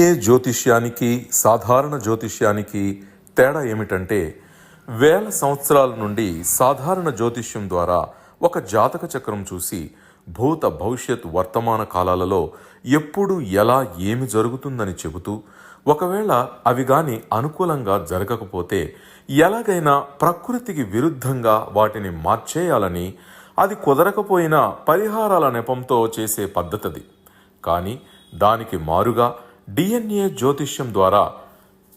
DNA జ్యోతిష్యానికి సాధారణ జ్యోతిష్యానికి తేడా ఏమిటంటే, వేల సంవత్సరాల నుండి సాధారణ జ్యోతిష్యం ద్వారా ఒక జాతక చక్రం చూసి భూత భవిష్యత్ వర్తమాన కాలాలలో ఎప్పుడు ఎలా ఏమి జరుగుతుందని చెబుతూ, ఒకవేళ అవి గాని అనుకూలంగా జరగకపోతే ఎలాగైనా ప్రకృతికి విరుద్ధంగా వాటిని మార్చేయాలని, అది కుదరకపోయినా పరిహారాల నెపంతో చేసే పద్ధతిది. కానీ దానికి మారుగా డిఎన్ఏ జ్యోతిష్యం ద్వారా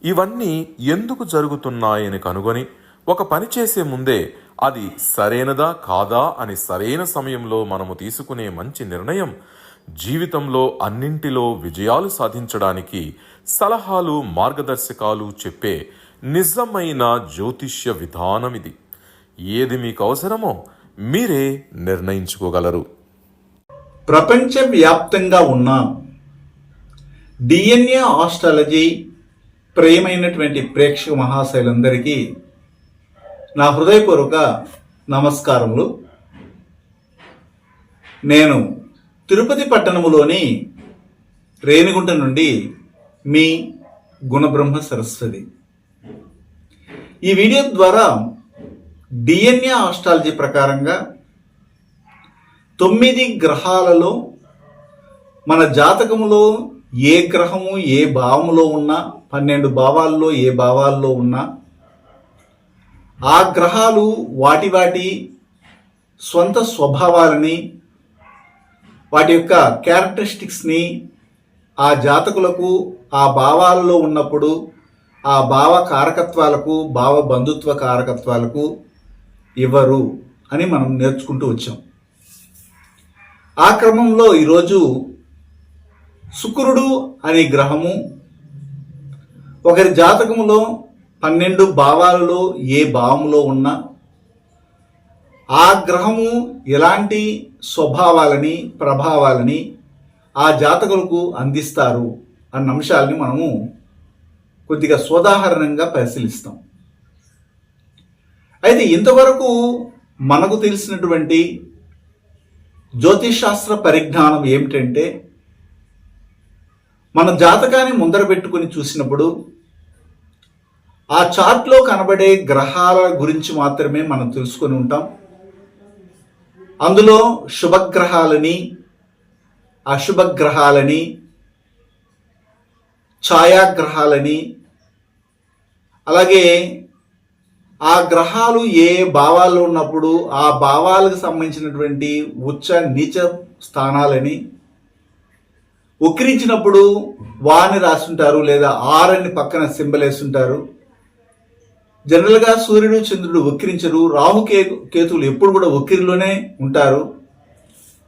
ఇవన్నీ ఎందుకు జరుగుతున్నాయని కనుగొని ఒక పని చేసే ముందే అది సరైనదా కాదా అని సరైన సమయంలో మనము తీసుకునే మంచి నిర్ణయం జీవితంలో అన్నింటిలో విజయాలు సాధించడానికి సలహాలు మార్గదర్శకాలు చెప్పే నిజమైన జ్యోతిష్య విధానం ఇది. ఏది మీకు అవసరమో మీరే నిర్ణయించుకోగలరు. ప్రపంచవ్యాప్తంగా ఉన్న డిఎన్ఏ ఆస్ట్రాలజీ ప్రియమైనటువంటి ప్రేక్షక మహాశైలందరికీ నా హృదయపూర్వక నమస్కారములు. నేను తిరుపతి పట్టణములోని రేణిగుంట నుండి మీ గుణబ్రహ్మ సరస్వతి. ఈ వీడియో ద్వారా డిఎన్ఏ ఆస్ట్రాలజీ ప్రకారంగా 9 గ్రహాలలో మన జాతకములో ఏ గ్రహము ఏ భావములో ఉన్నా, 12 భావాల్లో ఏ భావాల్లో ఉన్నా, ఆ గ్రహాలు వాటి వాటి స్వంత స్వభావాలని, వాటి యొక్క క్యారెక్టరిస్టిక్స్ని ఆ జాతకులకు ఆ భావాలలో ఉన్నప్పుడు ఆ భావ కారకత్వాలకు, భావ బంధుత్వ కారకత్వాలకు ఇవ్వరు అని మనం నేర్చుకుంటూ వచ్చాం. ఆ క్రమంలో ఈరోజు శుక్రుడు అనే గ్రహము ఒకరి జాతకములో 12 భావాలలో ఏ భావములో ఉన్నా ఆ గ్రహము ఎలాంటి స్వభావాలని ప్రభావాలని ఆ జాతకులకు అందిస్తారు అన్న అంశాలని మనము కొద్దిగా సోదాహరణంగా పరిశీలిస్తాం. అయితే ఇంతవరకు మనకు తెలిసినటువంటి జ్యోతిషాస్త్ర పరిజ్ఞానం ఏమిటంటే, మన జాతకాన్ని ముందర పెట్టుకుని చూసినప్పుడు ఆ చార్ట్లో కనబడే గ్రహాల గురించి మాత్రమే మనం తెలుసుకొని ఉంటాం. అందులో శుభగ్రహాలని, అశుభగ్రహాలని, ఛాయాగ్రహాలని, అలాగే ఆ గ్రహాలు ఏ భావాల్లో ఉన్నప్పుడు ఆ భావాలకు సంబంధించినటువంటి ఉచ్చ నీచ స్థానాలని, వక్రించినప్పుడు వాని రాస్తుంటారు లేదా ఆరని పక్కన సింబల్ వేస్తుంటారు. జనరల్గా సూర్యుడు చంద్రుడు వక్రించరు, రాహు కేతువులు ఎప్పుడు కూడా వక్రిలోనే ఉంటారు.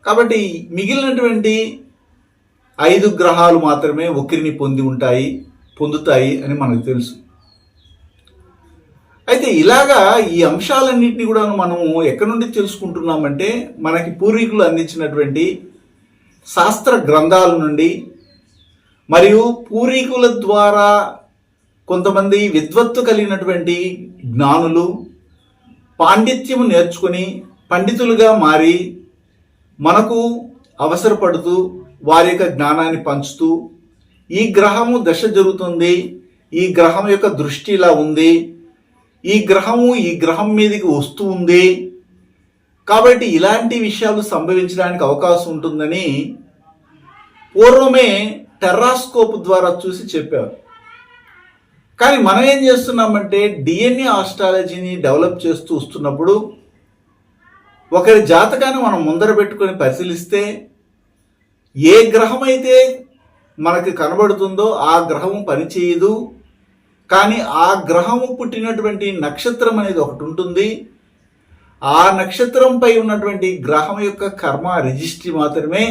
కాబట్టి మిగిలినటువంటి 5 గ్రహాలు మాత్రమే వక్రిని పొందుతాయి అని మనకు తెలుసు. అయితే ఇలాగా ఈ అంశాలన్నింటినీ కూడా మనము ఎక్కడి నుండి తెలుసుకుంటున్నామంటే, మనకి పూర్వీకులు అందించినటువంటి శాస్త్ర గ్రంథాల నుండి, మరియు పూర్వీకుల ద్వారా కొంతమంది విద్వత్తు కలిగినటువంటి జ్ఞానులు పాండిత్యము నేర్చుకుని పండితులుగా మారి మనకు అవసరపడుతూ వారి యొక్క జ్ఞానాన్ని పంచుతూ, ఈ గ్రహము దశ జరుగుతుంది, ఈ గ్రహం యొక్క దృష్టి ఇలా ఉంది, ఈ గ్రహము ఈ గ్రహం మీదకి వస్తూ ఉంది, కాబట్టి ఇలాంటి విషయాలు సంభవించడానికి అవకాశం ఉంటుందని పూర్వమే టెర్రాస్కోప్ ద్వారా చూసి చెప్పారు. కానీ మనం ఏం చేస్తున్నామంటే, డిఎన్ఏ ఆస్ట్రాలజీని డెవలప్ చేస్తూ వస్తున్నప్పుడు ఒకరి జాతకాన్ని మనం ముందర పెట్టుకొని పరిశీలిస్తే, ఏ గ్రహం అయితే మనకి కనబడుతుందో ఆ గ్రహం పనిచేయదు. కానీ ఆ గ్రహము పుట్టినటువంటి నక్షత్రం అనేది ఒకటి ఉంటుంది. ఆ నక్షత్రంపై ఉన్నటువంటి గ్రహం యొక్క కర్మ రిజిస్ట్రీ మాత్రమే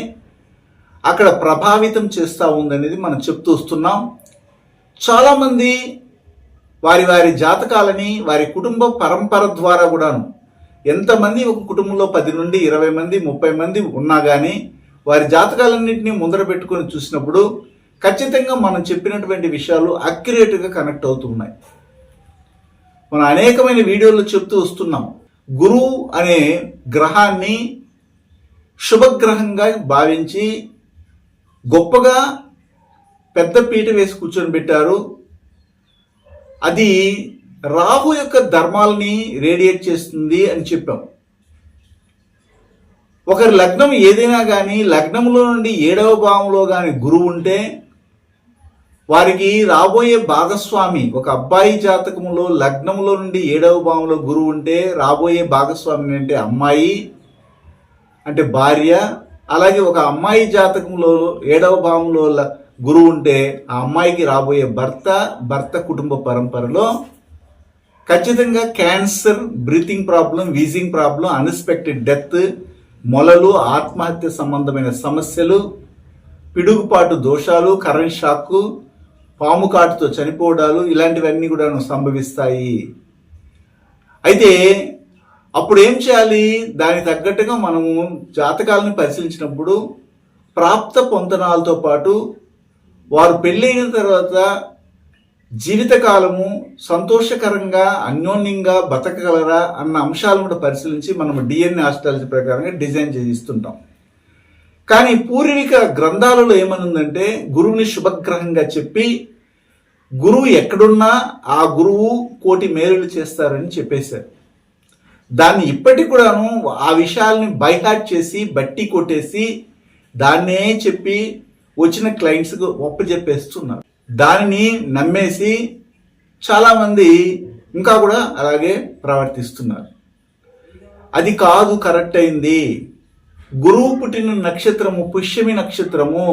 అక్కడ ప్రభావితం చేస్తూ ఉందనేది మనం చెప్తూ వస్తున్నాం. చాలామంది వారి వారి జాతకాలని వారి కుటుంబ పరంపర ద్వారా కూడాను, ఎంతమంది ఒక కుటుంబంలో 10 నుండి 20 మంది 30 మంది ఉన్నా కానీ వారి జాతకాలన్నింటినీ ముందర పెట్టుకొని చూసినప్పుడు ఖచ్చితంగా మనం చెప్పినటువంటి విషయాలు అక్యురేట్గా కనెక్ట్ అవుతున్నాయి. మనం అనేకమైన వీడియోలు చెప్తూ వస్తున్నాం. గురువు అనే గ్రహాన్ని శుభగ్రహంగా భావించి గొప్పగా పెద్ద పీట వేసి కూర్చొని పెట్టారు. అది రాహు యొక్క ధర్మాలని రేడియేట్ చేస్తుంది అని చెప్పాం. ఒకరి లగ్నం ఏదైనా కానీ లగ్నంలో నుండి 7వ భావంలో కానీ గురువు ఉంటే వారికి రాబోయే భాగస్వామి, ఒక అబ్బాయి జాతకంలో లగ్నంలో నుండి 7వ భావంలో గురువు ఉంటే రాబోయే భాగస్వామి అంటే అమ్మాయి, అంటే భార్య. అలాగే ఒక అమ్మాయి జాతకంలో 7వ భావంలో గురువు ఉంటే ఆ అమ్మాయికి రాబోయే భర్త కుటుంబ పరంపరలో ఖచ్చితంగా cancer, breathing problem, wheezing problem, unexpected death, మొలలు, ఆత్మహత్య సంబంధమైన సమస్యలు, పిడుగుపాటు దోషాలు, కరెంట్ షాక్, పాము కాటుతో చనిపోవడాలు, ఇలాంటివన్నీ కూడా సంభవిస్తాయి. అయితే అప్పుడు ఏం చేయాలి? దానికి తగ్గట్టుగా మనము జాతకాలను పరిశీలించినప్పుడు ప్రాప్త పొంతనాలతో పాటు వారు పెళ్ళైన తర్వాత జీవితకాలము సంతోషకరంగా అన్యోన్యంగా బతకగలరా అన్న అంశాలను కూడా పరిశీలించి మనం డిఎన్ఏ ఆస్ట్రాలజీ ప్రకారంగా డిజైన్ చేయిస్తుంటాం. కానీ పూర్వీక గ్రంథాలలో ఏమనుందంటే గురువుని శుభగ్రహంగా చెప్పి గురువు ఎక్కడున్నా ఆ గురువు కోటి మేలులు చేస్తారని చెప్పేశారు. దాన్ని ఇప్పటికి కూడాను ఆ విషయాల్ని బైహార్ట్ చేసి బట్టి కొట్టేసి దాన్నే చెప్పి వచ్చిన క్లయింట్స్కు ఒప్పజెప్పేస్తున్నారు. దానిని నమ్మేసి చాలామంది ఇంకా కూడా అలాగే ప్రవర్తిస్తున్నారు. అది కాదు కరెక్ట్ అయింది. గురువు పుట్టిన నక్షత్రము పుష్యమి నక్షత్రము.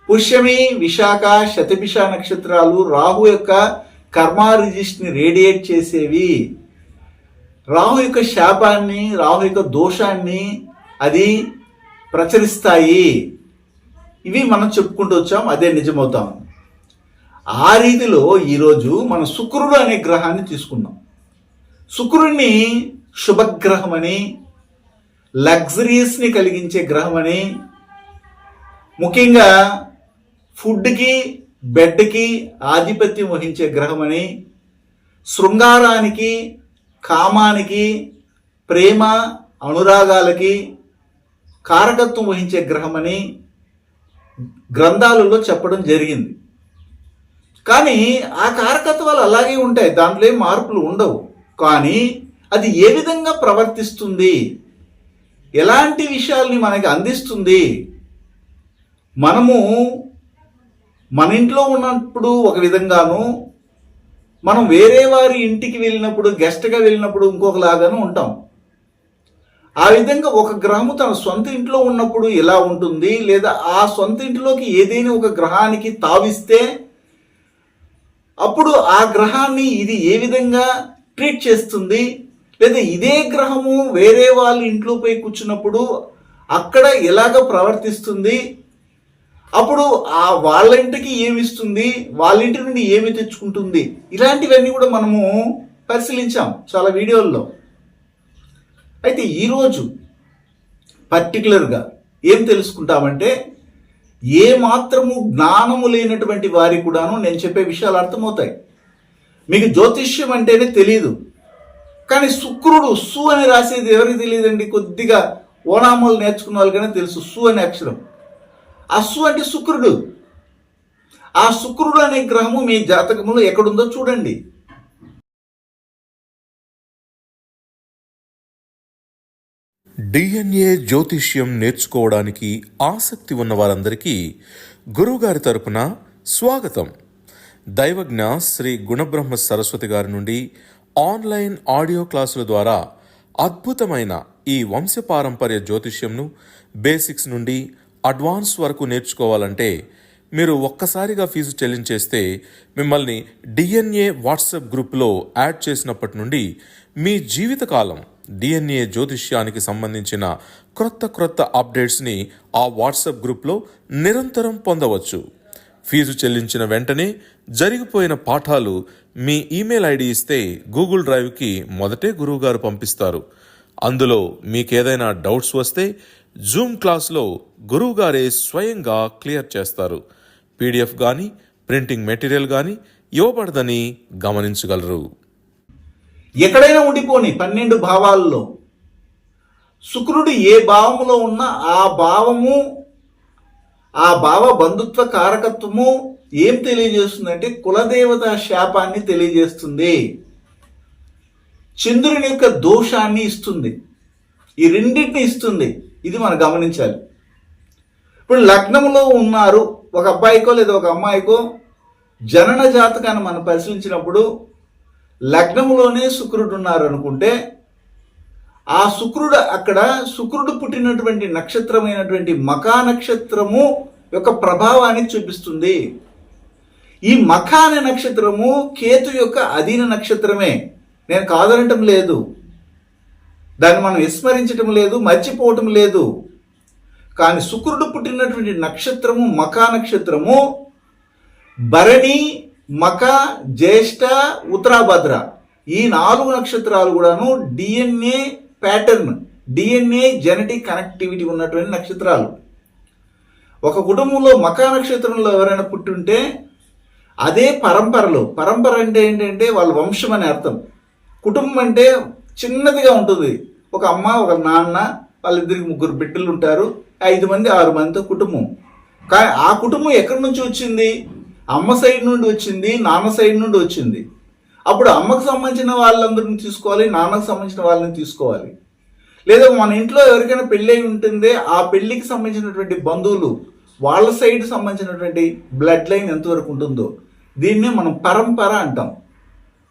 పుష్యమి, విశాఖ, శతభిష నక్షత్రాలు రాహు యొక్క కర్మ రిజిస్ట్ని రేడియేట్ చేసేవి. రాహు యొక్క శాపాన్ని, రాహు యొక్క దోషాన్ని అది ప్రచురిస్తాయి. ఇవి మనం చెప్పుకుంటూ వచ్చాం, అదే నిజమవుతాం. ఆ రీతిలో ఈరోజు మనం శుక్రుడు అనే గ్రహాన్ని తీసుకున్నాం. శుక్రుడిని శుభగ్రహమని, లగ్జరీస్ని కలిగించే గ్రహమని, ముఖ్యంగా ఫుడ్కి, బెడ్కి ఆధిపత్యం వహించే గ్రహమని, శృంగారానికి, కామానికి, ప్రేమ, అనురాగాలకి కారకత్వం వహించే గ్రహమని గ్రంథాలలో చెప్పడం జరిగింది. కానీ ఆ కారకత్వాలు అలాగే ఉంటాయి, దాంట్లో ఏం మార్పులు ఉండవు. కానీ అది ఏ విధంగా ప్రవర్తిస్తుంది, ఎలాంటి విషయాల్ని మనకి అందిస్తుంది, మనము మన ఇంట్లో ఉన్నప్పుడు ఒక విధంగాను, మనం వేరే వారి ఇంటికి వెళ్ళినప్పుడు, గెస్ట్గా వెళ్ళినప్పుడు ఇంకొకలాగాను ఉంటాం. ఆ విధంగా ఒక గ్రహము తన సొంత ఇంట్లో ఉన్నప్పుడు ఎలా ఉంటుంది, లేదా ఆ సొంత ఇంటిలోకి ఏదైనా ఒక గ్రహానికి తావిస్తే అప్పుడు ఆ గ్రహాన్ని ఇది ఏ విధంగా ట్రీట్ చేస్తుంది, లేదా ఇదే గ్రహము వేరే వాళ్ళ ఇంట్లో పోయి కూర్చున్నప్పుడు అక్కడ ఎలాగ ప్రవర్తిస్తుంది, అప్పుడు ఆ వాళ్ళ ఇంటికి ఏమిస్తుంది, వాళ్ళ ఇంటి నుండి ఏమి తెచ్చుకుంటుంది, ఇలాంటివన్నీ కూడా మనము పరిశీలించాం చాలా వీడియోల్లో. అయితే ఈరోజు పర్టికులర్గా ఏం తెలుసుకుంటామంటే, ఏ మాత్రము జ్ఞానము లేనటువంటి వారికి కూడాను నేను చెప్పే విషయాలు అర్థమవుతాయి. మీకు జ్యోతిష్యం అంటేనే తెలియదు, కానీ శుక్రుడు సు అని రాసేది ఎవరికి తెలియదండి. కొద్దిగా ఓనామాలు నేర్చుకున్న వాళ్ళకనే తెలుసు సు అనే అక్షరం. ఆ సు అంటే శుక్రుడు. ఆ శుక్రుడు అనే గ్రహము మీ జాతకములో ఎక్కడుందో చూడండి. డిఎన్ఏ జ్యోతిష్యం నేర్చుకోవడానికి ఆసక్తి ఉన్న వారందరికీ గురువుగారి తరపున స్వాగతం. దైవజ్ఞ శ్రీ గుణబ్రహ్మ సరస్వతి గారి నుండి ఆన్లైన్ ఆడియో క్లాసుల ద్వారా అద్భుతమైన ఈ వంశపారంపర్య జ్యోతిష్యంను బేసిక్స్ నుండి అడ్వాన్స్ వరకు నేర్చుకోవాలంటే మీరు ఒక్కసారిగా ఫీజు చెల్లించేస్తే మిమ్మల్ని డిఎన్ఏ వాట్సాప్ గ్రూప్లో యాడ్ చేసినప్పటి నుండి మీ జీవితకాలం డిఎన్ఏ జ్యోతిష్యానికి సంబంధించిన క్రొత్త అప్డేట్స్ని ఆ వాట్సాప్ గ్రూప్లో నిరంతరం పొందవచ్చు. ఫీజు చెల్లించిన వెంటనే జరిగిపోయిన పాఠాలు మీ ఈమెయిల్ ఐడి ఇస్తే గూగుల్ డ్రైవ్కి మొదటే గురువుగారు పంపిస్తారు. అందులో మీకేదైనా డౌట్స్ వస్తే జూమ్ క్లాస్లో గురువుగారే స్వయంగా క్లియర్ చేస్తారు. పీడిఎఫ్ కానీ ప్రింటింగ్ మెటీరియల్ కానీ ఇవ్వబడదని గమనించగలరు. ఎక్కడైనా ఉండిపోని 12 భావాల్లో శుక్రుడు ఏ భావములో ఉన్నా ఆ భావము ఆ భావ బంధుత్వ కారకత్వము ఏం తెలియజేస్తుందంటే కులదేవత శాపాన్ని తెలియజేస్తుంది, చంద్రుని యొక్క దోషాన్ని ఇస్తుంది, ఈ రెండింటిని ఇస్తుంది. ఇది మనం గమనించాలి. ఇప్పుడు లగ్నంలో ఉన్నారు ఒక అబ్బాయికో లేదా ఒక అమ్మాయికో, జనన జాతకాన్ని మనం పరిశీలించినప్పుడు లగ్నంలోనే శుక్రుడు ఉన్నారు అనుకుంటే, ఆ శుక్రుడు అక్కడ శుక్రుడు పుట్టినటువంటి నక్షత్రమైనటువంటి మఖా నక్షత్రము యొక్క ప్రభావాన్ని చూపిస్తుంది. ఈ మఖా అనే నక్షత్రము కేతు యొక్క అధీన నక్షత్రమే, నేను కాదనటం లేదు, దాన్ని మనం విస్మరించటం లేదు, మర్చిపోవటం లేదు. కానీ శుక్రుడు పుట్టినటువంటి నక్షత్రము మఖా నక్షత్రము భరణి, మఖ, జ్యేష్ఠ, ఉత్తరాభద్ర ఈ 4 నక్షత్రాలు కూడాను DNA pattern, DNA genetic connectivity ఉన్నటువంటి నక్షత్రాలు. ఒక కుటుంబంలో మఖా నక్షత్రంలో ఎవరైనా పుట్టుంటే అదే పరంపర అంటే ఏంటంటే వాళ్ళ వంశం అని అర్థం. కుటుంబం అంటే చిన్నదిగా ఉంటుంది, ఒక అమ్మ ఒక నాన్న వాళ్ళిద్దరికి 3 బిడ్డలు ఉంటారు, 5 మంది 6 మందితో కుటుంబం. కానీ ఆ కుటుంబం ఎక్కడి నుంచి వచ్చింది? అమ్మ సైడ్ నుండి వచ్చింది, నాన్న సైడ్ నుండి వచ్చింది. అప్పుడు అమ్మకు సంబంధించిన వాళ్ళందరిని తీసుకోవాలి, నాన్నకు సంబంధించిన వాళ్ళని తీసుకోవాలి. లేదా మన ఇంట్లో ఎవరికైనా పెళ్ళి అయి ఉంటుందే ఆ పెళ్లికి సంబంధించినటువంటి బంధువులు వాళ్ళ సైడ్ సంబంధించినటువంటి బ్లడ్ లైన్ ఎంతవరకు ఉంటుందో దీన్నే మనం పరంపర అంటాం,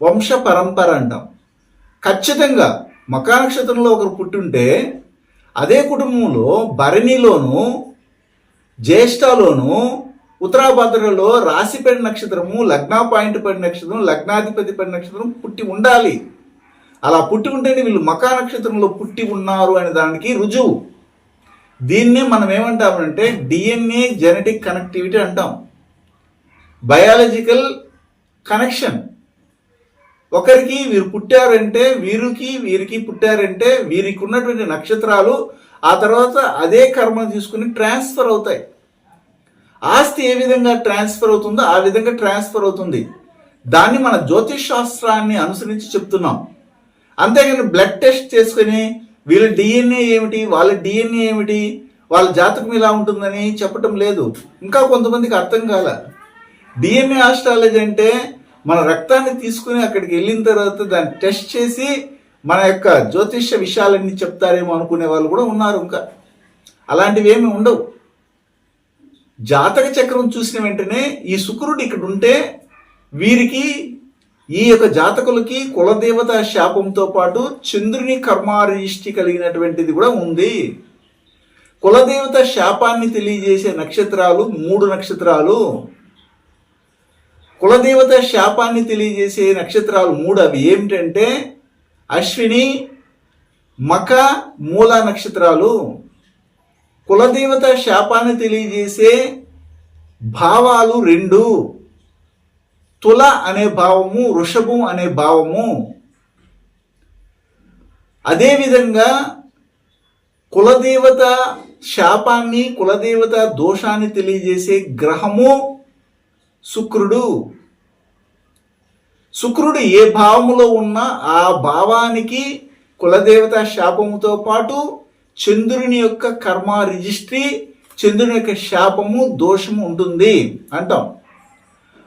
వంశ పరంపర అంటాం. ఖచ్చితంగా మఖా నక్షత్రంలో ఒకరు పుట్టుంటే అదే కుటుంబంలో భరణిలోను, జ్యేష్ఠలోను, ఉత్తరాభద్రలో రాశి పడిన నక్షత్రము, లగ్నా పాయింట్ పడిన నక్షత్రం, లగ్నాధిపతి పడిన నక్షత్రం పుట్టి ఉండాలి. అలా పుట్టి ఉంటేనే వీళ్ళు మఖా నక్షత్రంలో పుట్టి ఉన్నారు అనే దానికి రుజువు. దీన్నే మనం ఏమంటామంటే డిఎన్ఏ జెనెటిక్ కనెక్టివిటీ అంటాం, బయాలజికల్ కనెక్షన్. ఒకరికి వీరు పుట్టారంటే వీరికి పుట్టారంటే వీరికి ఉన్నటువంటి నక్షత్రాలు ఆ తర్వాత అదే కర్మ తీసుకుని ట్రాన్స్ఫర్ అవుతాయి. ఆస్తి ఏ విధంగా ట్రాన్స్ఫర్ అవుతుందో ఆ విధంగా ట్రాన్స్ఫర్ అవుతుంది. దాన్ని మన జ్యోతిష్ శాస్త్రాన్ని అనుసరించి చెప్తున్నాం. అంతేగాని బ్లడ్ టెస్ట్ చేసుకుని వీళ్ళ డిఎన్ఏ ఏమిటి, వాళ్ళ డిఎన్ఏ ఏమిటి, వాళ్ళ జాతకం ఇలా ఉంటుందని చెప్పటం లేదు. ఇంకా కొంతమందికి అర్థం కాల. డిఎన్ఏ ఆస్ట్రాలజీ అంటే మన రక్తాన్ని తీసుకుని అక్కడికి వెళ్ళిన తర్వాత దాన్ని టెస్ట్ చేసి మన యొక్క జ్యోతిష్య విషయాలన్నీ చెప్తారేమో అనుకునే వాళ్ళు కూడా ఉన్నారు. ఇంకా అలాంటివి ఏమి ఉండవు. జాతక చక్రం చూసిన వెంటనే ఈ శుక్రుడు ఇక్కడ ఉంటే వీరికి ఈ యొక్క జాతకులకి కులదేవత శాపంతో పాటు చంద్రుని కర్మారిష్టి కలిగినటువంటిది కూడా ఉంది. కులదేవత శాపాన్ని తెలియజేసే నక్షత్రాలు 3 నక్షత్రాలు. కులదేవత శాపాన్ని తెలియజేసే నక్షత్రాలు 3. అవి ఏమిటంటే అశ్విని, మఖ, మూల నక్షత్రాలు. కులదేవత శాపాన్ని తెలియజేసే భావాలు 2, తుల అనే భావము, వృషభం అనే భావము. అదేవిధంగా కులదేవత శాపాన్ని, కులదేవత దోషాన్ని తెలియజేసే గ్రహము శుక్రుడు. శుక్రుడు ఏ భావములో ఉన్నా ఆ భావానికి కులదేవత శాపముతో పాటు చంద్రుని యొక్క కర్మ రిజిస్ట్రీ, చంద్రుని యొక్క శాపము, దోషము ఉంటుంది అంటాం.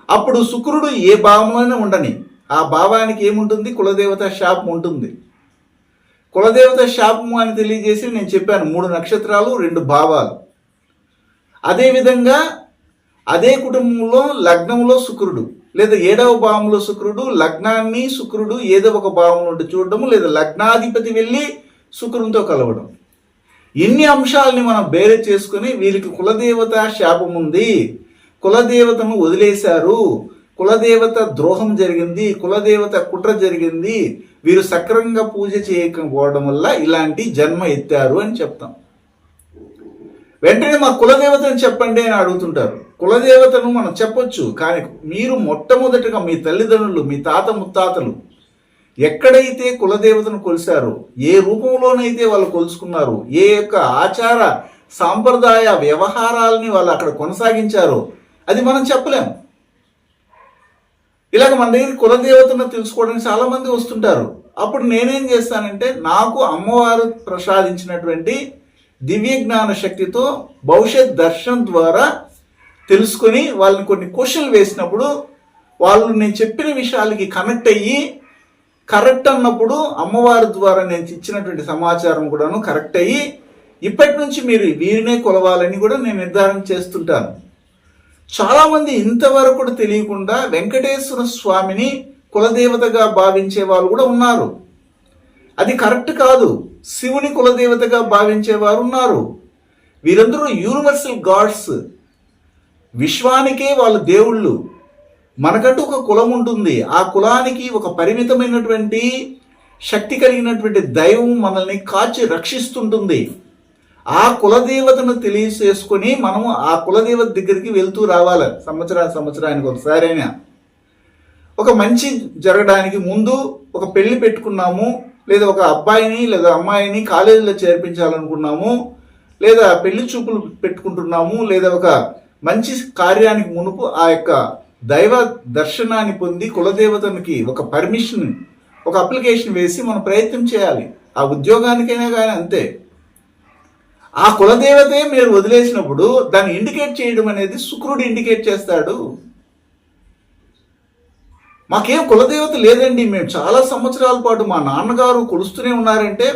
అప్పుడు శుక్రుడు ఏ భావంలోనే ఉండని ఆ భావానికి ఏముంటుంది? కులదేవత శాపం ఉంటుంది. కులదేవత శాపము అని తెలియజేసి నేను చెప్పాను 3 నక్షత్రాలు 2 భావాలు. అదేవిధంగా అదే కుటుంబంలో లగ్నంలో శుక్రుడు లేదా 7వ భావంలో శుక్రుడు, లగ్నాన్ని శుక్రుడు ఏదో ఒక భావం నుండి చూడడము, లేదా లగ్నాధిపతి వెళ్ళి శుక్రునితో కలవడం. ఇన్ని అంశాలని మనం బేరే చేసుకుని వీరికి కులదేవత శాపం ఉంది, కులదేవతను వదిలేశారు, కులదేవత ద్రోహం జరిగింది, కులదేవత కుట్ర జరిగింది, వీరు సక్రమంగా పూజ చేయకపోవడం వల్ల ఇలాంటి జన్మ ఎత్తారు అని చెప్తాం. వెంటనే మా కులదేవతను చెప్పండి అని అడుగుతుంటారు. కులదేవతను మనం చెప్పొచ్చు, కానీ మీరు మొట్టమొదటిగా మీ తల్లిదండ్రులు, మీ తాత ముత్తాతలు ఎక్కడైతే కులదేవతను కొలిశారో, ఏ రూపంలోనైతే వాళ్ళు కొలుసుకున్నారు, ఏ యొక్క ఆచార సాంప్రదాయ వ్యవహారాలని వాళ్ళు అక్కడ కొనసాగించారో అది మనం చెప్పలేం. ఇలాగ మన దగ్గర కులదేవతను తెలుసుకోవడానికి చాలా మంది వస్తుంటారు. అప్పుడు నేనేం చేస్తానంటే నాకు అమ్మవారు ప్రసాదించినటువంటి దివ్య జ్ఞాన శక్తితో భవిష్యత్ దర్శనం ద్వారా తెలుసుకొని వాళ్ళని కొన్ని క్వశ్చన్లు వేసినప్పుడు వాళ్ళు నేను చెప్పిన విషయాలకి కనెక్ట్ అయ్యి కరెక్ట్ అన్నప్పుడు అమ్మవారి ద్వారా నేను ఇచ్చినటువంటి సమాచారం కూడాను కరెక్ట్ అయ్యి ఇప్పటి నుంచి మీరు వీరినే కొలవాలని కూడా నేను నిర్ధారణ చేస్తుంటాను. చాలామంది ఇంతవరకు కూడా తెలియకుండా వెంకటేశ్వర స్వామిని కులదేవతగా భావించే వాళ్ళు కూడా ఉన్నారు. అది కరెక్ట్ కాదు. శివుని కులదేవతగా భావించేవారు ఉన్నారు. వీరందరూ యూనివర్సల్ గాడ్స్, విశ్వానికే వాళ్ళు దేవుళ్ళు. మనకంటూ ఒక కులం ఉంటుంది. ఆ కులానికి ఒక పరిమితమైనటువంటి శక్తి కలిగినటువంటి దైవం మనల్ని కాచి రక్షిస్తుంటుంది. ఆ కులదేవతను తెలియచేసుకొని మనము ఆ కులదేవత దగ్గరికి వెళ్తూ రావాలి. సంవత్సరానికి ఒకసారైనా ఒక మంచి జరగడానికి ముందు ఒక పెళ్లి పెట్టుకున్నాము, లేదా ఒక అబ్బాయిని లేదా అమ్మాయిని కాలేజీలో చేర్పించాలనుకున్నాము, లేదా పెళ్లి చూపులు పెట్టుకుంటున్నాము, లేదా ఒక మంచి కార్యానికి మునుపు ఆ యొక్క దైవ దర్శనాన్ని పొంది కులదేవతనికి ఒక పర్మిషన్, ఒక అప్లికేషన్ వేసి మనం ప్రయత్నం చేయాలి. ఆ ఉద్యోగానికైనా కానీ అంతే. ఆ కులదేవతే మీరు వదిలేసినప్పుడు దాన్ని ఇండికేట్ చేయడం అనేది శుక్రుడు ఇండికేట్ చేస్తాడు. మాకేం కులదేవత లేదండి, మేము చాలా సంవత్సరాల పాటు మా నాన్నగారు కొలుస్తూనే ఉన్నారంటే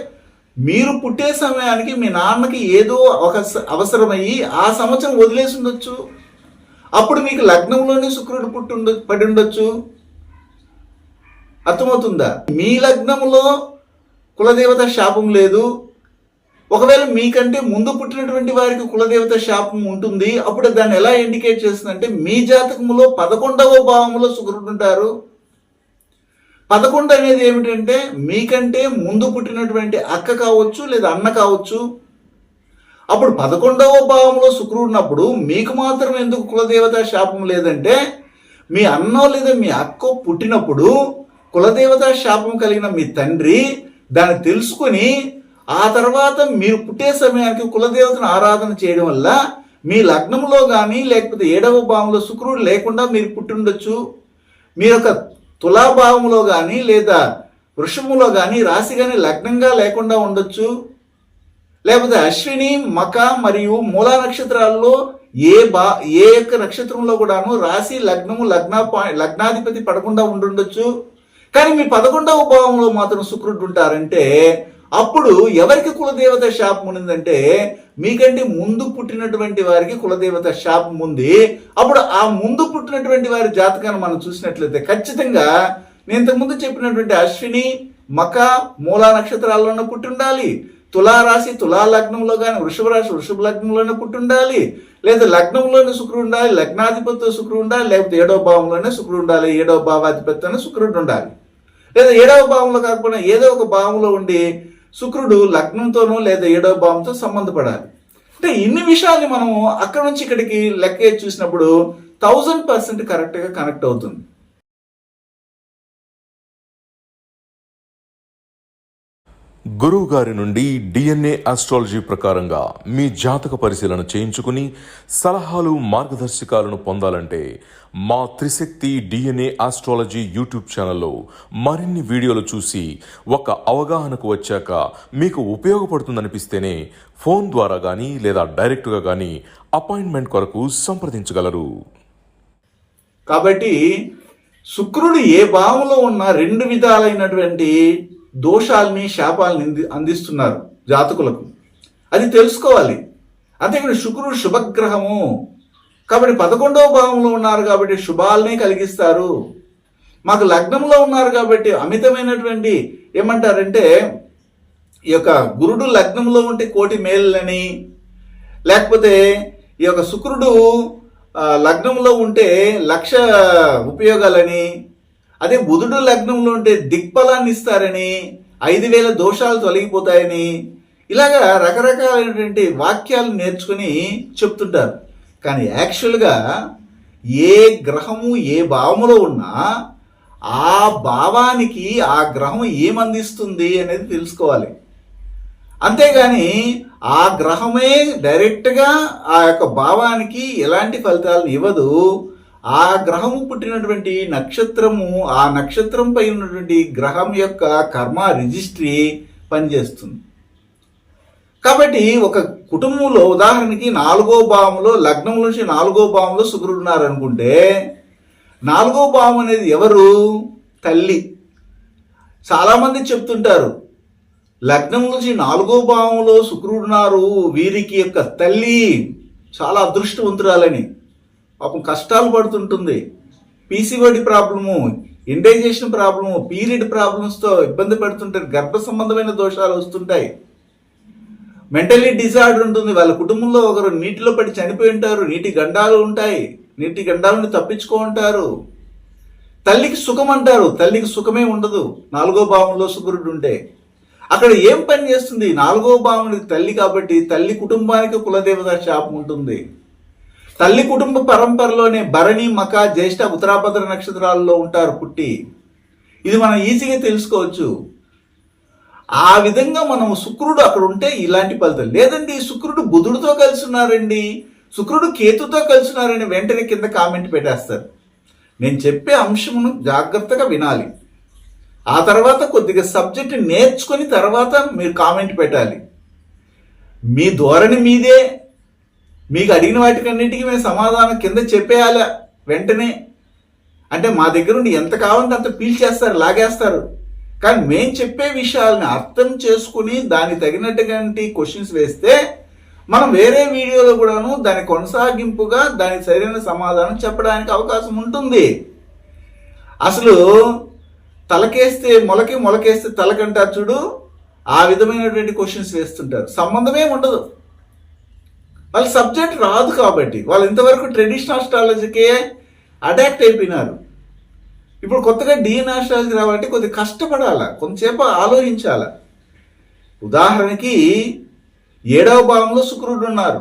మీరు పుట్టే సమయానికి మీ నాన్నకి ఏదో ఒక అవసరమయ్యి ఆ సంవత్సరం వదిలేసి ఉండొచ్చు. అప్పుడు మీకు లగ్నంలోనే శుక్రుడు పడి ఉండొచ్చు. అర్థమవుతుందా? మీ లగ్నంలో కులదేవత శాపం లేదు. ఒకవేళ మీకంటే ముందు పుట్టినటువంటి వారికి కులదేవత శాపం ఉంటుంది. అప్పుడు దాన్ని ఎలా ఇండికేట్ చేస్తుందంటే మీ జాతకంలో 11వ భావంలో శుక్రుడు ఉంటారు. 11 అనేది ఏమిటంటే మీకంటే ముందు పుట్టినటువంటి అక్క కావచ్చు లేదా అన్న కావచ్చు. అప్పుడు 11వ భావంలో శుక్రుడు ఉన్నప్పుడు మీకు మాత్రం ఎందుకు కులదేవత శాపం లేదంటే మీ అన్నో లేదా మీ అక్కో పుట్టినప్పుడు కులదేవత శాపం కలిగిన మీ తండ్రి దాన్ని తెలుసుకుని ఆ తర్వాత మీరు పుట్టే సమయానికి కులదేవతను ఆరాధన చేయడం వల్ల మీ లగ్నంలో కానీ లేకపోతే 7వ భావంలో శుక్రుడు లేకుండా మీరు పుట్టి ఉండొచ్చు. మీరు ఒక తులాభావంలో కానీ లేదా వృషభంలో కానీ రాశి కానీ లగ్నంగా లేకుండా ఉండొచ్చు. లేకపోతే అశ్విని, మక మరియు మూలా నక్షత్రాల్లో ఏ యొక్క నక్షత్రంలో కూడాను రాశి లగ్నము లగ్నాధిపతి పడకుండా ఉండుండొచ్చు. కానీ మీ 11వ భావంలో మాత్రం శుక్రుడు ఉంటారంటే అప్పుడు ఎవరికి కులదేవత శాపం ఉందంటే మీకంటే ముందు పుట్టినటువంటి వారికి కులదేవత శాపం ఉంది. అప్పుడు ఆ ముందు పుట్టినటువంటి వారి జాతకాన్ని మనం చూసినట్లయితే ఖచ్చితంగా నేను ఇంతకుముందు చెప్పినటువంటి అశ్విని, మక, మూలా నక్షత్రాల్లోనే పుట్టి ఉండాలి. తులారాశి తులా లగ్నంలో కానీ వృషభ రాశి వృషభ లగ్నంలోనే పుట్టి ఉండాలి. లేదా లగ్నంలోనే శుక్రుడు ఉండాలి, లగ్నాధిపతితో శుక్రుడు ఉండాలి, లేకపోతే 7వ భావంలోనే శుక్రుడు ఉండాలి, 7వ భావాధిపతితోనే శుక్రుడు ఉండాలి. లేదా 7వ భావంలో కాకపోయినా ఏదో ఒక భావంలో ఉండి శుక్రుడు లగ్నంతోనో లేదా 7వ భావంతో సంబంధపడాలి. అంటే ఇన్ని విషయాల్ని మనం అక్కడ నుంచి ఇక్కడికి లెక్క చూసినప్పుడు 1000% కరెక్ట్గా కనెక్ట్ అవుతుంది. గురువు గారి నుండి DNA ఆస్ట్రాలజీ ప్రకారంగా మీ జాతక పరిశీలన చేయించుకుని సలహాలు మార్గదర్శకాలను పొందాలంటే మా త్రిశక్తి DNA ఆస్ట్రాలజీ యూట్యూబ్ ఛానల్లో మరిన్ని వీడియోలు చూసి ఒక అవగాహనకు వచ్చాక మీకు ఉపయోగపడుతుందనిపిస్తేనే ఫోన్ ద్వారా కానీ లేదా డైరెక్ట్గా కానీ అపాయింట్మెంట్ కొరకు సంప్రదించగలరు. కాబట్టి శుక్రుడు ఏ భావంలో ఉన్న 2 విధాలైనటువంటి దోషాలని శాపాలని అందిస్తున్నారు జాతకులకు, అది తెలుసుకోవాలి. అంతేకాదు శుక్రుడు శుభగ్రహము కాబట్టి 11వ భావంలో ఉన్నారు కాబట్టి శుభాలనే కలిగిస్తారు. మాకు లగ్నంలో ఉన్నారు కాబట్టి అమితమైనటువంటి ఏమంటారంటే ఈ యొక్క గురుడు లగ్నంలో ఉంటే కోటి మేలులని, లేకపోతే ఈ యొక్క శుక్రుడు లగ్నంలో ఉంటే 1,00,000 ఉపయోగాలని, అదే బుధుడు లగ్నంలో ఉంటే దిక్ఫలాన్ని ఇస్తారని, 5,000 దోషాలు తొలగిపోతాయని, ఇలాగా రకరకాలైనటువంటి వాక్యాలు నేర్చుకుని చెప్తుంటారు. కానీ యాక్చువల్గా ఏ గ్రహము ఏ భావములో ఉన్నా ఆ భావానికి ఆ గ్రహం ఏమందిస్తుంది అనేది తెలుసుకోవాలి. అంతేగాని ఆ గ్రహమే డైరెక్ట్గా ఆ యొక్క భావానికి ఎలాంటి ఫలితాలను ఇవ్వదు. ఆ గ్రహము పుట్టినటువంటి నక్షత్రము, ఆ నక్షత్రం పై ఉన్నటువంటి గ్రహం యొక్క కర్మ రిజిస్ట్రీ పనిచేస్తుంది. కాబట్టి ఒక కుటుంబంలో ఉదాహరణకి 4వ భావంలో లగ్నం నుంచి 4వ భావంలో శుక్రుడు ఉన్నారనుకుంటే 4వ భావం అనేది ఎవరు? తల్లి. చాలామంది చెప్తుంటారు లగ్నం నుంచి 4వ భావంలో శుక్రుడు ఉన్నారు, వీరికి యొక్క తల్లి చాలా అదృష్టవంతురాలని. పాపం కష్టాలు పడుతుంటుంది, PCOD problem, indigestion problem, period ప్రాబ్లమ్స్తో ఇబ్బంది పడుతుంటారు, గర్భ సంబంధమైన దోషాలు వస్తుంటాయి, మెంటలీ డిజార్డర్ ఉంటుంది, వాళ్ళ కుటుంబంలో ఒకరు నీటిలో పడి చనిపోయి ఉంటారు, నీటి గండాలు ఉంటాయి, నీటి గండాల నుండి తప్పించుకో ఉంటారు. తల్లికి సుఖం అంటారు, తల్లికి సుఖమే ఉండదు 4వ భావంలో శుక్రుడు ఉంటే. అక్కడ ఏం పని చేస్తుంది? 4వ భావానికి తల్లి కాబట్టి తల్లి కుటుంబానికి కులదేవత శాపం ఉంటుంది. తల్లి కుటుంబ పరంపరలోనే భరణి, మక, జ్యేష్ఠ, ఉత్తరాభద్ర నక్షత్రాల్లో ఉంటారు పుట్టి. ఇది మనం ఈజీగా తెలుసుకోవచ్చు. ఆ విధంగా మనం శుక్రుడు అక్కడ ఉంటే ఇలాంటి ఫలితాలు. లేదండి శుక్రుడు బుధుడితో కలిసి ఉన్నారండి, శుక్రుడు కేతుతో కలిసి ఉన్నారని వెంటనే కింద కామెంట్ పెట్టేస్తారు. నేను చెప్పే అంశమును జాగ్రత్తగా వినాలి, ఆ తర్వాత కొద్దిగా సబ్జెక్ట్ నేర్చుకొని తర్వాత మీరు కామెంట్ పెట్టాలి. మీ ధోరణి మీదే, మీకు అడిగిన వాటికన్నిటికీ మేము సమాధానం కింద చెప్పేయాలి వెంటనే. అంటే మా దగ్గర నుండి ఎంత కావాలంటే అంత పీల్చేస్తారు, లాగేస్తారు. కానీ మేము చెప్పే విషయాలని అర్థం చేసుకుని దానికి తగినట్టుగా క్వశ్చన్స్ వేస్తే మనం వేరే వీడియోలో కూడాను దాని కొనసాగింపుగా దానికి సరైన సమాధానం చెప్పడానికి అవకాశం ఉంటుంది. అసలు తలకేస్తే మొలకి, మొలకేస్తే తలకంటారు చూడు, ఆ విధమైనటువంటి క్వశ్చన్స్ వేస్తుంటారు. సంబంధమే ఉండదు, వాళ్ళ సబ్జెక్ట్ రాదు కాబట్టి. వాళ్ళు ఇంతవరకు ట్రెడిషనల్ ఆస్ట్రాలజీకే అడాప్ట్ అయిపోయినారు. ఇప్పుడు కొత్తగా డిఎన్ ఆస్ట్రాలజీ రావాలంటే కొద్దిగా కష్టపడాలా, కొంతసేపు ఆలోచించాలా. ఉదాహరణకి 7వ భావంలో శుక్రుడు ఉన్నారు.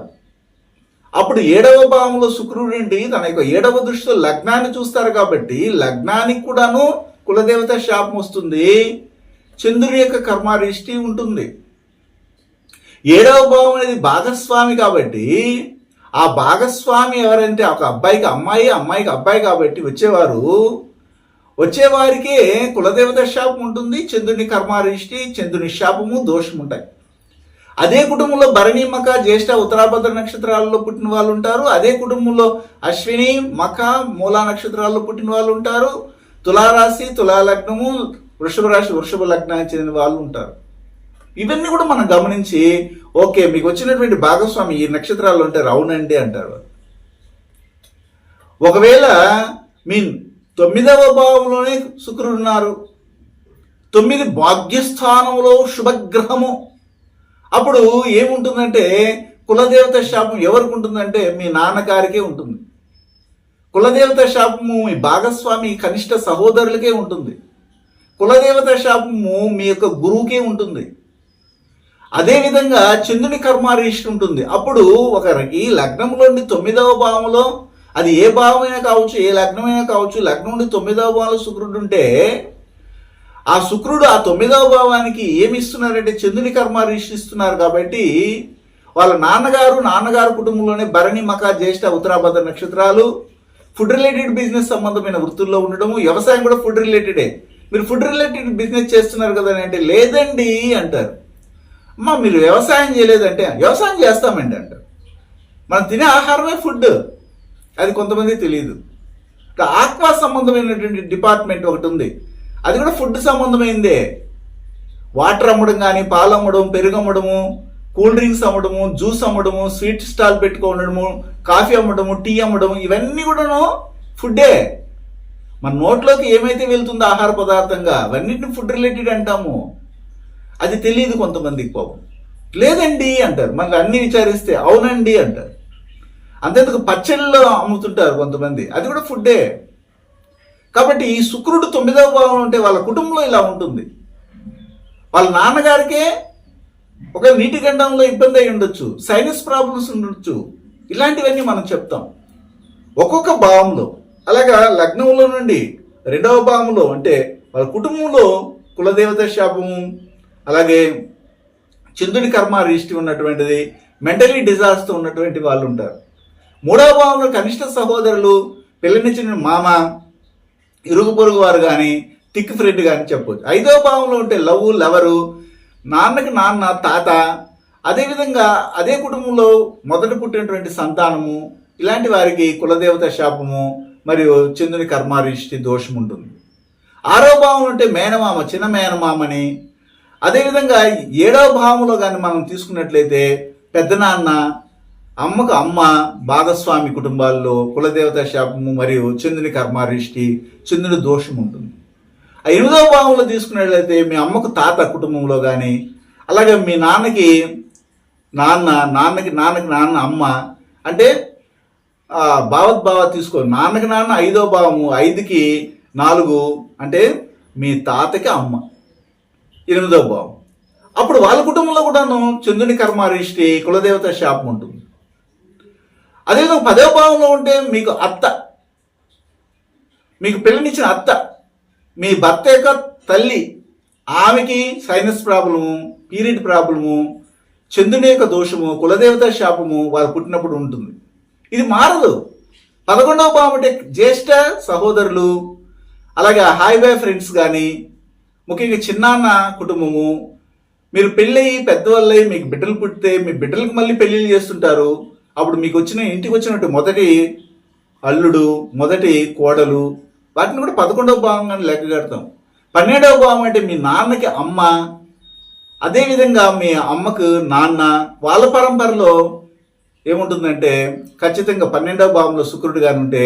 అప్పుడు 7వ భావంలో శుక్రుడు నుండి తన యొక్క 7వ దృష్టితో లగ్నాన్ని చూస్తారు కాబట్టి లగ్నానికి కూడాను కులదేవత శాపం వస్తుంది, చంద్రుడి యొక్క కర్మారిష్టి ఉంటుంది. 7వ భావం అనేది భాగస్వామి కాబట్టి ఆ భాగస్వామి ఎవరంటే ఒక అబ్బాయికి అమ్మాయి, అమ్మాయికి అబ్బాయి కాబట్టి వచ్చేవారికే కులదేవత శాపం ఉంటుంది, చంద్రుని కర్మారిష్టి, చంద్రుని శాపము, దోషం ఉంటాయి. అదే కుటుంబంలో భరణి, మక, జ్యేష్ఠ, ఉత్తరాభద్ర నక్షత్రాలలో పుట్టిన వాళ్ళు ఉంటారు. అదే కుటుంబంలో అశ్విని, మక, మూలా నక్షత్రాల్లో పుట్టిన వాళ్ళు ఉంటారు. తులారాశి, తులా లగ్నము, వృషభ రాశి, వృషభ లగ్నానికి చెందిన వాళ్ళు ఉంటారు. ఇవన్నీ కూడా మనం గమనించి ఓకే మీకు వచ్చినటువంటి భాగస్వామి ఈ నక్షత్రాల్లో ఉంటారు, అవునండి అంటారు. ఒకవేళ మీ 9వ భావంలోనే శుక్రుడు ఉన్నారు, 9 భాగ్యస్థానంలో శుభగ్రహము, అప్పుడు ఏముంటుందంటే కులదేవత శాపం ఎవరికి ఉంటుందంటే మీ నాన్నగారికే ఉంటుంది. కులదేవత శాపము మీ భాగస్వామి కనిష్ట సహోదరులకే ఉంటుంది. కులదేవత శాపము మీ యొక్క గురువుకే ఉంటుంది. అదేవిధంగా చంద్రుని కర్మారిష్టి ఉంటుంది. అప్పుడు ఒకరికి లగ్నంలోని 9వ భావంలో, అది ఏ భావమైనా కావచ్చు, ఏ లగ్నమైనా కావచ్చు, లగ్నం నుండి 9వ భావంలో శుక్రుడు ఉంటే ఆ శుక్రుడు ఆ 9వ భావానికి ఏమి ఇస్తున్నారంటే చంద్రుని కర్మారిష్టి ఇస్తున్నారు. కాబట్టి వాళ్ళ నాన్నగారు కుటుంబంలోనే భరణి, మక, జ్యేష్ఠ, ఉత్తరాభద్ర నక్షత్రాలు, ఫుడ్ రిలేటెడ్ బిజినెస్ సంబంధమైన వృత్తుల్లో ఉండడము, వ్యవసాయం కూడా ఫుడ్ రిలేటెడే. మీరు ఫుడ్ రిలేటెడ్ బిజినెస్ చేస్తున్నారు కదా అంటే లేదండి అంటారు. అమ్మా మీరు వ్యవసాయం చేయలేదంటే వ్యవసాయం చేస్తామండి అంటారు. మనం తినే ఆహారమే ఫుడ్, అది కొంతమంది తెలియదు. ఆక్వా సంబంధమైనటువంటి డిపార్ట్మెంట్ ఒకటి ఉంది, అది కూడా ఫుడ్ సంబంధమైందే. వాటర్ అమ్మడం కానీ, పాలు అమ్మడం, పెరుగు అమ్మడము, కూల్ డ్రింక్స్ అమ్మడము, జ్యూస్ అమ్మడము, స్వీట్ స్టాల్ పెట్టుకోవడము, కాఫీ అమ్మడము, టీ అమ్మడము, ఇవన్నీ కూడాను ఫుడ్డే. మన నోట్లోకి ఏమైతే వెళ్తుందో ఆహార పదార్థంగా అవన్నిటిని ఫుడ్ రిలేటెడ్ అంటాము. అది తెలియదు కొంతమందికి పాపం. లేదండి అంటారు. మనకు అన్ని విచారిస్తే అవునండి అంటారు. అంతేందుకు పచ్చళ్ళలో అమ్ముతుంటారు కొంతమంది, అది కూడా ఫుడ్డే. కాబట్టి ఈ శుక్రుడు 9వ భావంలో ఉంటే వాళ్ళ కుటుంబంలో ఇలా ఉంటుంది. వాళ్ళ నాన్నగారికే ఒక నీటి గండంలో ఇబ్బంది అయి ఉండొచ్చు, సైనస్ ప్రాబ్లమ్స్ ఉండొచ్చు, ఇలాంటివన్నీ మనం చెప్తాం ఒక్కొక్క భావంలో. అలాగా లగ్నంలో నుండి 2వ భావంలో అంటే వాళ్ళ కుటుంబంలో కులదేవత శాపము, అలాగే చంద్రుడి కర్మారిష్టి ఉన్నటువంటిది, మెంటలీ డిజాస్తో ఉన్నటువంటి వాళ్ళు ఉంటారు. 3వ భావంలో కనిష్ట సహోదరులు, పిల్లనిచ్చిన మామ, ఇరుగు పొరుగు వారు కానీ, థిక్ ఫ్రెండ్ కానీ చెప్పవచ్చు. 5వ భావంలో ఉంటే లవ్వు, లవరు, నాన్నకి నాన్న, తాత, అదేవిధంగా అదే కుటుంబంలో మొదట పుట్టినటువంటి సంతానము ఇలాంటి వారికి కులదేవత శాపము మరియు చంద్రుని కర్మారిష్టి దోషం ఉంటుంది. 6వ భావం అంటే మేనమామ, చిన్న మేనమామని. అదేవిధంగా 7వ భావంలో కానీ మనం తీసుకున్నట్లయితే పెద్దనాన్న, అమ్మకు అమ్మ, భాగస్వామి కుటుంబాల్లో కులదేవత శాపము మరియు చంద్రుని కర్మారిష్టి, చంద్రుని దోషం ఉంటుంది. 8వ భావంలో తీసుకున్నట్లయితే మీ అమ్మకు తాత కుటుంబంలో కానీ, అలాగే మీ నాన్నకి నాన్న అమ్మ అంటే భావోద్భావ తీసుకో, నాన్నకి నాన్న 5వ భావము, 5కి 4 అంటే మీ తాతకి అమ్మ 8వ భావం. అప్పుడు వాళ్ళ కుటుంబంలో కూడాను చంద్రుని కర్మారిష్టి, కులదేవత శాపం ఉంటుంది. అదేవిధంగా 10వ భావంలో ఉంటే మీకు అత్త, మీకు పెళ్ళనిచ్చిన అత్త, మీ భర్త యొక్క తల్లి, ఆమెకి సైనస్ ప్రాబ్లము, పీరియడ్ ప్రాబ్లము, చంద్రుని యొక్క దోషము, కులదేవత శాపము వారు పుట్టినప్పుడు ఉంటుంది. ఇది మారదు. 11వ భావం అంటే జ్యేష్ఠ సహోదరులు, అలాగే హాయ్ బాయ్ ఫ్రెండ్స్ కానీ, ముఖ్యంగా చిన్నాన్న కుటుంబము, మీరు పెళ్ళయి పెద్దవాళ్ళై మీకు బిడ్డలు పుట్టితే మీ బిడ్డలకు మళ్ళీ పెళ్ళిళ్ళు చేస్తుంటారు. అప్పుడు మీకు ఇంటికి వచ్చినట్టు మొదటి అల్లుడు, మొదటి కోడలు, వాటిని కూడా 11వ భావంగా లెక్క కడతాం. 12వ భావం అంటే మీ నాన్నకి అమ్మ, అదేవిధంగా మీ అమ్మకు నాన్న, వాళ్ళ పరంపరలో ఏముంటుందంటే ఖచ్చితంగా 12వ భావంలో శుక్రుడు గాని ఉంటే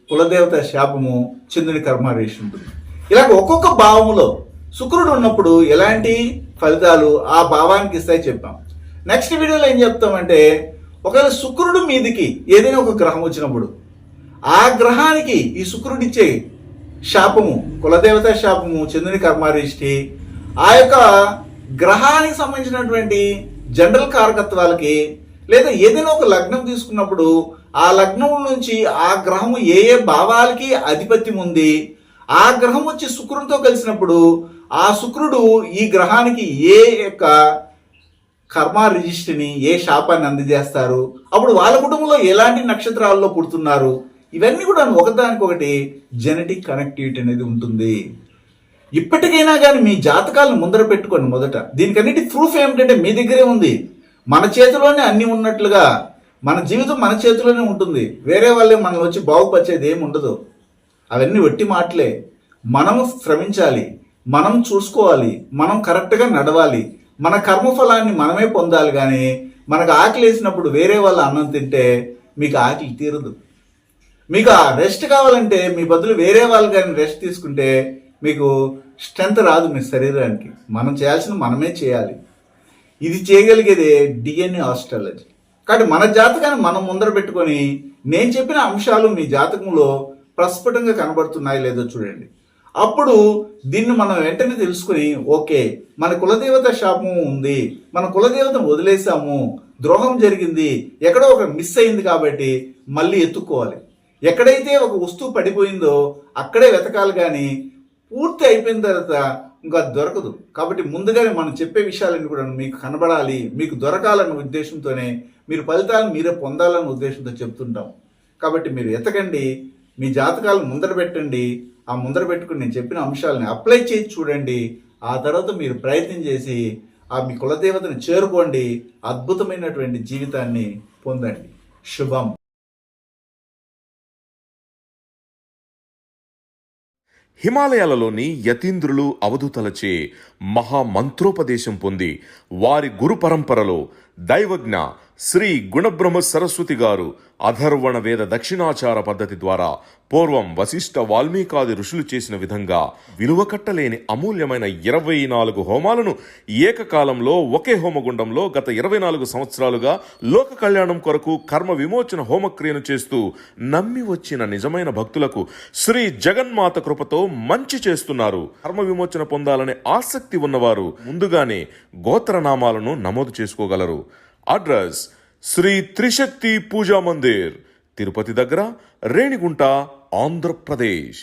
కులదేవత శాపము, చంద్రుని కర్మారేషి ఉంటుంది. ఇలాగ ఒక్కొక్క భావములో శుక్రుడు ఉన్నప్పుడు ఎలాంటి ఫలితాలు ఆ భావానికి ఇస్తాయి చెప్పాం. నెక్స్ట్ వీడియోలో ఏం చెప్తామంటే, ఒకవేళ శుక్రుడు మీదికి ఏదైనా ఒక గ్రహం వచ్చినప్పుడు ఆ గ్రహానికి ఈ శుక్రుడిచ్చే శాపము, కులదేవత శాపము, చంద్రుని కర్మారిష్టి, ఆ యొక్క గ్రహానికి సంబంధించినటువంటి జనరల్ కారకత్వాలకి, లేదా ఏదైనా ఒక లగ్నం తీసుకున్నప్పుడు ఆ లగ్నం నుంచి ఆ గ్రహము ఏ ఏ భావాలకి ఆధిపత్యం ఉంది, ఆ గ్రహం వచ్చి శుక్రుడితో కలిసినప్పుడు ఆ శుక్రుడు ఈ గ్రహానికి ఏ యొక్క కర్మ రిజిస్ట్రీని, ఏ శాపాన్ని అందజేస్తారు, అప్పుడు వాళ్ళ కుటుంబంలో ఎలాంటి నక్షత్రాల్లో పుడుతున్నారు, ఇవన్నీ కూడా ఒకదానికొకటి జెనెటిక్ కనెక్టివిటీ అనేది ఉంటుంది. ఇప్పటికైనా కానీ మీ జాతకాలను ముందర పెట్టుకోండి. మొదట దీనికన్నిటి ప్రూఫ్ ఏమిటంటే మీ దగ్గరే ఉంది. మన చేతిలోనే అన్ని ఉన్నట్లుగా మన జీవితం మన చేతిలోనే ఉంటుంది. వేరే వాళ్ళే మనల్ని వచ్చి బాగుపరిచేది ఏమి ఉండదు. అవన్నీ వట్టి మాటలే. మనం శ్రమించాలి, మనం చూసుకోవాలి, మనం కరెక్ట్గా నడవాలి, మన కర్మఫలాన్ని మనమే పొందాలి. కానీ మనకు ఆకలి వేసినప్పుడు వేరే వాళ్ళ అన్నం తింటే మీకు ఆకలి తీరదు. మీకు ఆ రెస్ట్ కావాలంటే మీ బదులు వేరే వాళ్ళు కానీ రెస్ట్ తీసుకుంటే మీకు స్ట్రెంత్ రాదు మీ శరీరానికి. మనం చేయాల్సిన మనమే చేయాలి. ఇది చేయగలిగేదే డిఎన్ఏ ఆస్ట్రాలజీ. కాబట్టి మన జాతకాన్ని మనం ముందర పెట్టుకొని నేను చెప్పిన అంశాలు మీ జాతకంలో ప్రస్ఫుటంగా కనబడుతున్నాయి లేదో చూడండి. అప్పుడు దీన్ని మనం వెంటనే తెలుసుకుని, ఓకే మన కులదేవత శాపం ఉంది, మన కులదేవతను వదిలేసాము, ద్రోహం జరిగింది, ఎక్కడో ఒక మిస్ అయింది, కాబట్టి మళ్ళీ ఎత్తుక్కోవాలి. ఎక్కడైతే ఒక వస్తువు పడిపోయిందో అక్కడే వెతకాలి, కానీ పూర్తి అయిపోయిన తర్వాత ఇంకా దొరకదు. కాబట్టి ముందుగానే మనం చెప్పే విషయాలన్నీ కూడా మీకు కనబడాలి, మీకు దొరకాలన్న ఉద్దేశంతోనే, మీరు ఫలితాలను మీరే పొందాలన్న ఉద్దేశంతో చెప్తుంటాం. కాబట్టి మీరు ఎతకండి, మీ జాతకాలను ముందర పెట్టండి. ఆ ముందర పెట్టుకుని నేను చెప్పిన అంశాలని అప్లై చేసి చూడండి. ఆ తర్వాత మీరు ప్రయత్నం చేసి ఆ మీ కులదేవతను చేరుకోండి. అద్భుతమైనటువంటి జీవితాన్ని పొందండి. శుభం. హిమాలయాలలోని యతీంద్రులు అవధూతలచే మహామంత్రోపదేశం పొంది వారి గురు పరంపరలో దైవజ్ఞ శ్రీ గుణబ్రహ్మ సరస్వతి గారు అధర్వణ వేద దక్షిణాచార పద్ధతి ద్వారా పూర్వం వశిష్ఠ వాల్మీకాది ఋషులు చేసిన విధంగా విలువ కట్టలేని అమూల్యమైన 24 హోమాలను ఏకకాలంలో ఒకే హోమగుండంలో గత 24 సంవత్సరాలుగా లోక కళ్యాణం కొరకు కర్మ విమోచన హోమక్రియను చేస్తూ నమ్మి వచ్చిన నిజమైన భక్తులకు శ్రీ జగన్మాత కృపతో మంచి చేస్తున్నారు. కర్మ విమోచన పొందాలనే ఆసక్తి ఉన్నవారు ముందుగానే గోత్రనామాలను నమోదు చేసుకోగలరు. అడ్రస్ శ్రీ త్రిశక్తి పూజా మందిర్, తిరుపతి దగ్గర, రేణిగుంట, ఆంధ్రప్రదేశ్.